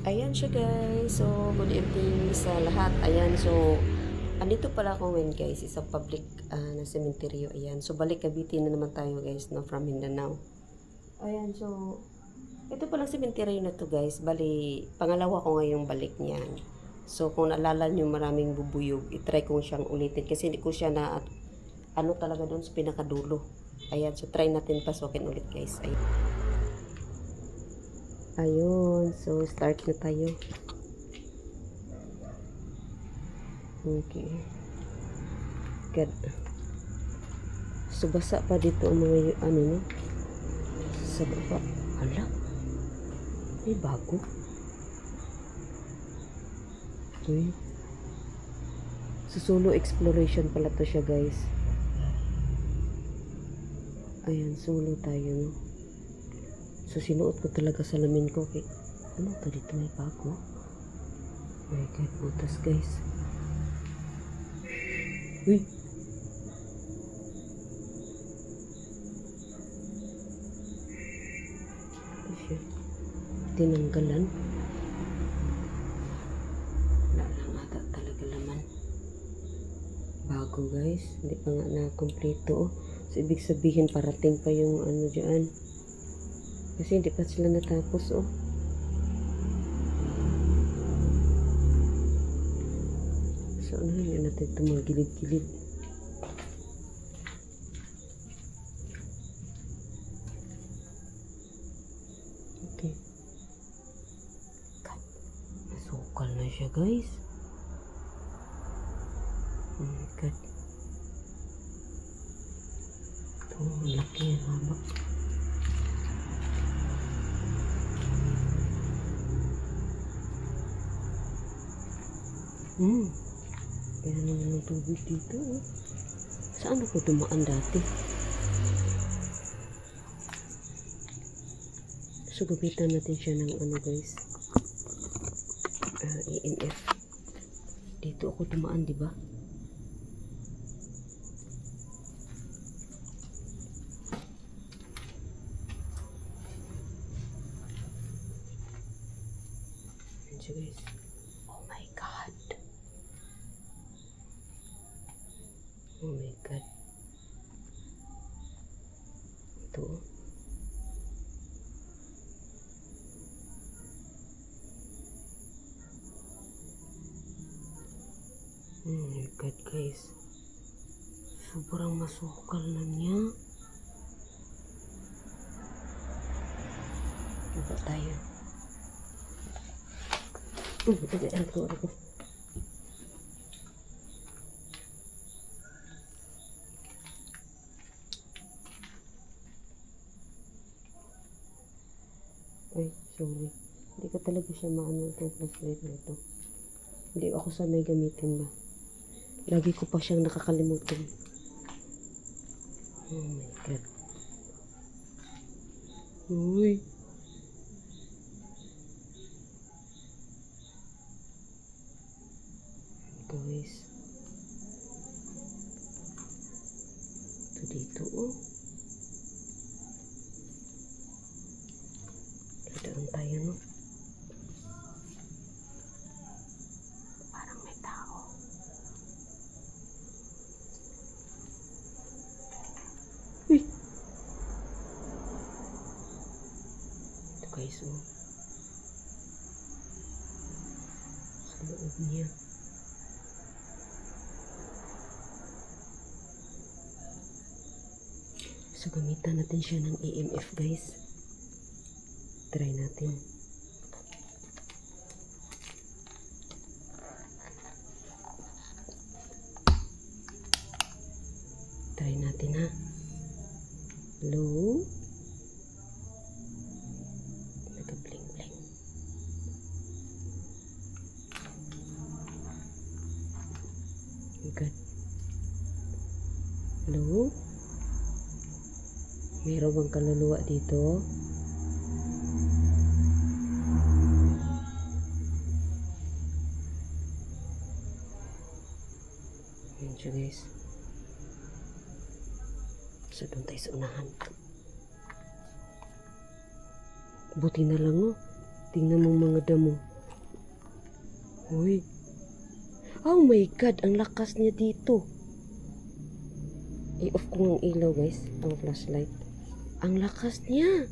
Ayan siya guys. So, good evening sa lahat. Ayan, so, andito pala ako ngayon guys. Isa public na sementeryo. Ayan, so balik Cavite na naman tayo guys, no, from Mindanao. Ayan, so, ito palang sementeryo na to guys. Bali, pangalawa ko ngayong balik niyan. So, kung naalala nyo maraming bubuyog, itry ko siyang ulitin. Kasi hindi ko siya na, ano talaga doon sa pinakadulo. Ayan, so try natin pasukin ulit guys. Ayan. Ayun, so start na tayo. Okay. Good. So basa pa dito ang mga ano no? Sa baba. Hala. May bago. Okay. So solo exploration pala to siya guys. Ayan, solo tayo no. So, sinuot ko talaga salamin ko. Okay. Ano to dito? May bago. My God, butas guys. Uy! Ito siya. Tinanggalan. Wala lang ata talaga laman. Bago guys. Hindi pa nga na-kompleto. So, ibig sabihin parating pa yung ano dyan. Kasi hindi pa sila natapos, oh. So, ano yun natin ito mga gilid-gilid. Okay. God. Nasukal na siya, guys. Oh my God. Ito, malaki, haba. Kaya naman ng tubig dito. Oh. Saan ako dumaan dati? So, gamitan natin siya ng ano guys. EMF. Dito ako dumaan, di ba? Ayan siya guys. Oh my God. Oh my God. Ito. Oh my God guys. Sobrang masukal na niya. Iba tayo. Ako. Ay, sorry. Hindi ko talaga siya maano itong flashlight na ito. Hindi ako sanay gamitin ba. Lagi ko pa siyang nakakalimutan. Oh my God. Uy. Guys. Ito dito oh. Dadaan tayo no. Parang may tao. Uy! Ito guys oh. Sa loob niya. So, gamitan natin siya ng EMF guys. Try natin. Try natin ha. Hello? Nagka-bling-bling. Good. Hello? Mayroon bang kaluluwa dito? Ayan siya guys. So doon tayo sa unahan. Buti na lang oh. Tingnan mo mga damo. Uy. Oh my God, ang lakas niya dito. I-off ko ng ilaw guys, ang flashlight. Ang lakas niya.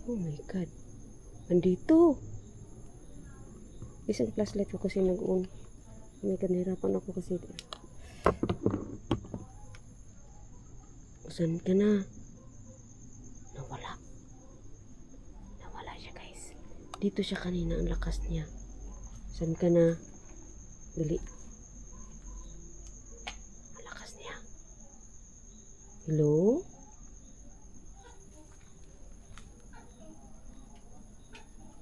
Oh my God. Andito. Isang flashlight ko kasi nag-on. Oh my God, nahirapan ako kasi. Saan ka na? Nawala. Nawala siya guys. Dito siya kanina, ang lakas niya. Saan ka na? Dali. Ang lakas niya. Hello?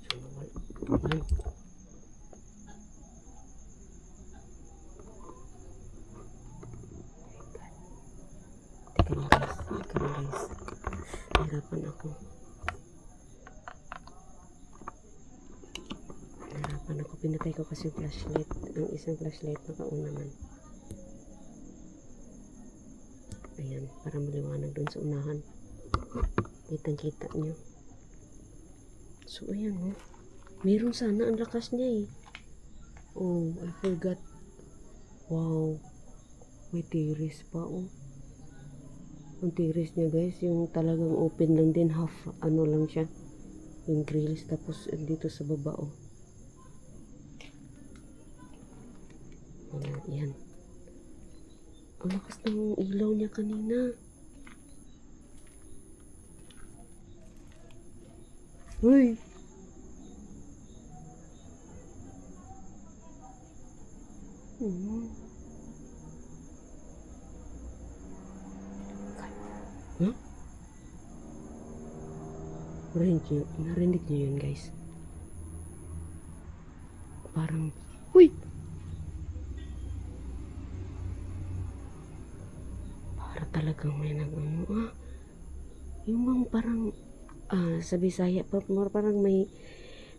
So, nawala. Teka na guys. Hirapan ako. Pinatay ko kasi flashlight. Ang isang flashlight naka-on naman. Ayan, para maliwanag dun sa unahan. Kitang-kita nyo. So, ayan oh. Meron sana ang lakas niya eh. Oh, I forgot. Wow. May tiris pa oh. Ang tiris niya guys, yung talagang open lang din, half ano lang siya. Yung grills, tapos dito sa baba oh. Yan. Ang lakas ng ilaw niya kanina. Uy! Huh? Narinig niyo yun guys. Parang, uy! Para talagang may nag-ano, yung bang parang, sa Bisaya, parang may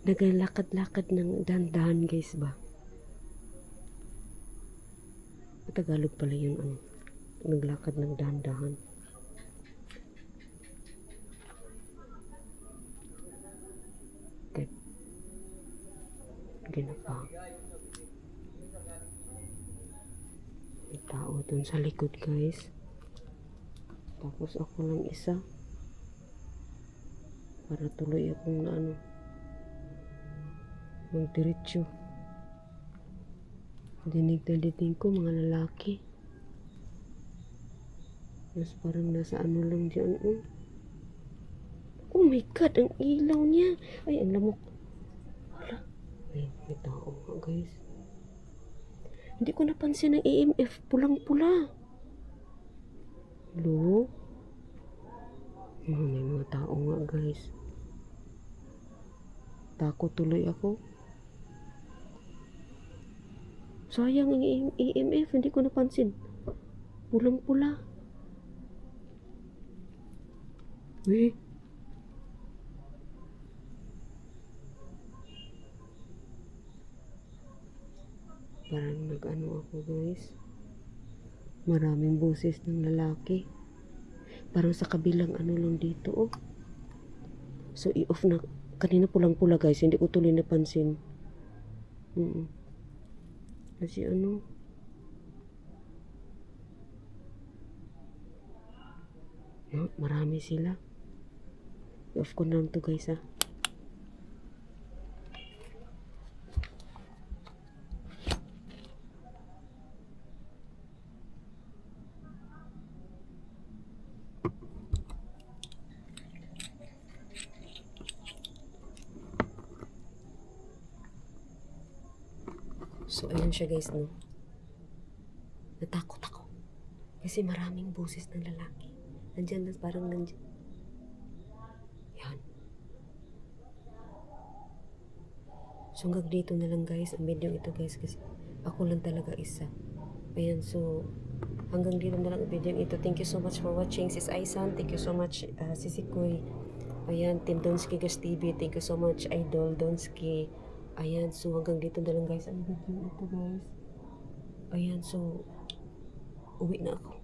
nagalakad-lakad ng dahan-dahan guys ba? Tagalog pala yung ano, naglakad ng dahan-dahan. Okay. Ginapa. May tao dun sa likod guys. Tapos ako lang isa. Para tuloy akong na ano, magdiretso. Dinig ko mga lalaki. Mas parang nasa ano lang dyan. Oh my God, ang ilaw niya. Ay, ang lamok. Wala. Ay, may tao nga guys. Hindi ko napansin ang EMF. Pulang-pula. Hello? May mga tao nga guys. Takot tuloy ako. Sayang ang EMF, hindi ko napansin. Pulang-pula. Uy. Parang nag-ano ako guys. Maraming boses ng lalaki. Parang sa kabilang ano lang dito oh. So i-off na. Kanina pulang-pula guys, hindi ko tuloy napansin. Kasi ano, no, marami sila. I-off ko na lang to guys ha. So, ayan siya guys, no? Natakot ako. Kasi maraming boses ng lalaki. Nandyan na, parang nandyan. Yan. So, hanggang dito na lang guys, ang video ito guys, kasi ako lang talaga isa. Ayan, so, hanggang dito na lang ang video ito. Thank you so much for watching, Sis Aisan. Thank you so much, Sisi Koy. Ayan, Team Donsky Gas TV. Thank you so much, Idol Donsky. Ayan, so hanggang dito na lang guys ang video ito guys. Ayan, so uwi na ako.